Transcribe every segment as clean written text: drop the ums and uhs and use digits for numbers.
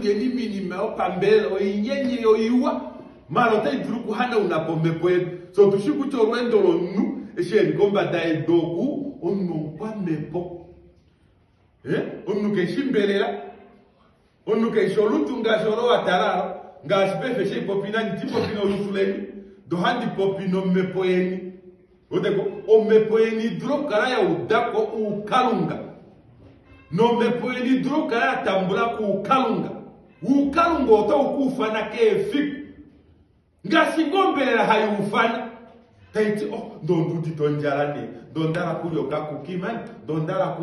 geni minime opambele oinyenye oiwa malota idruku hana unapombe pwe so tushiku chorwendo nu esheri gomba daidoku onu kwa mepo onu keshimbelela onu kesholutu ngashoro watararo ngashbefe she popina ntipo pino lutuleni dohandi popino mepoeni odeko o mepoeni drokara ya udako ukalunga no mepoeni drokara tambula ku ukalunga oto ukufana kefiku ngasingombelera hayufana taiti ndonduti tonjarane dondara kuli okakukimani dondara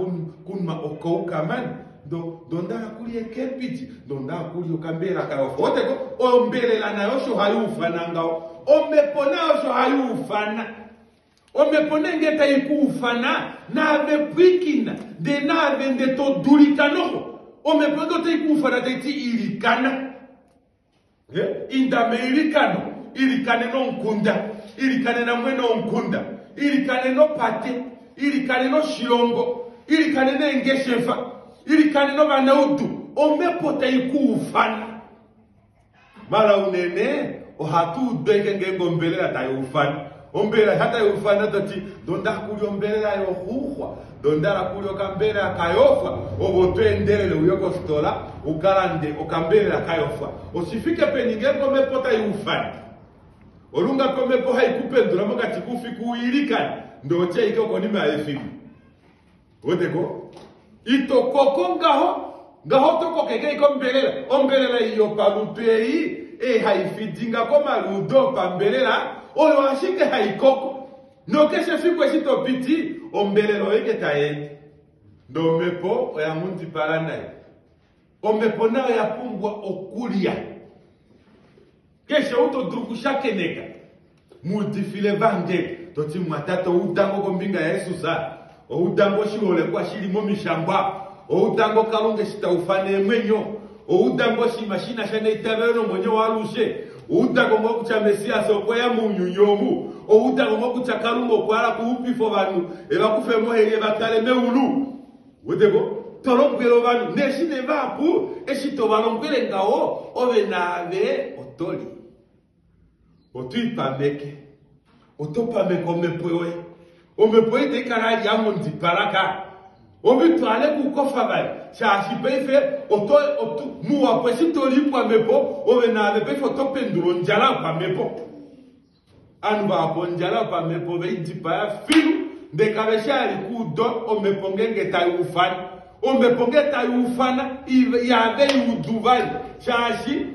kunma okoukamani dondara kuli ekepiti dondara kuli okambera kayofu oteko ombelela nayo sho hayufana ngao omepo nayo sho hayufana omepo nengeta ikufana nave pwikina de nave ndeto dulikanoho omepo ndote ikufana taiti ilikana indame ilikano ilikane no nkunda ilikane na mweno nkunda ilikane no pate ilikane no shilongo ilikane no engeshefa ilikane no banaudu omepo taikufana mala unene ohatu dweke ngengo mbelela tayufana ombela hata yufana tati donda kuli ombela yo huhwa donda kuli okambela kayofa obotwendelele uyoko stola ukarande okambela kayofa osifike peningengo mepota yufana olunga komepo haikupendula mokati kufiku ilikana ndoche ikoko ni maefiki odeko itokoko ngaho toko keke ikombelela ombelela iyo palupei haifidinga koma ludo pambelela oyo ashike haikoko nokeshe fiku esitopiti ombelelo eke taende ndo mepo oyamundi paranaye omepo nayo yapungwa okulia keshe utodrukusha keneka multifile vange toti mwatata udango kombinga ya Yesu sa udango shihole kwa shilimo mishamba udango kalunge shitaufane mwenyo udango shimashina shane itabeno mwenyo walushe udango mwoku cha Mesia sokwe ya munyunyomu udango mwoku cha kalungo kwa ala kuupifo vanu eva kufe mohelie batale meulu udego tolongwelo vanu neshine vapu eshito valongwele ngao ove nave otoli otuipameke otopameke omepoe omepoe tekarali ya mundi paraka obitwale kukofa bali chashi pefe oto muwa kwesi tolipwa mepo ove nave pefe otopenduro njala pa mepo anu ba njala pa mepo veidipa ya filu ndekabeshali kudo omepongenge tayufana omepongeta yufana yave yuduvali chashi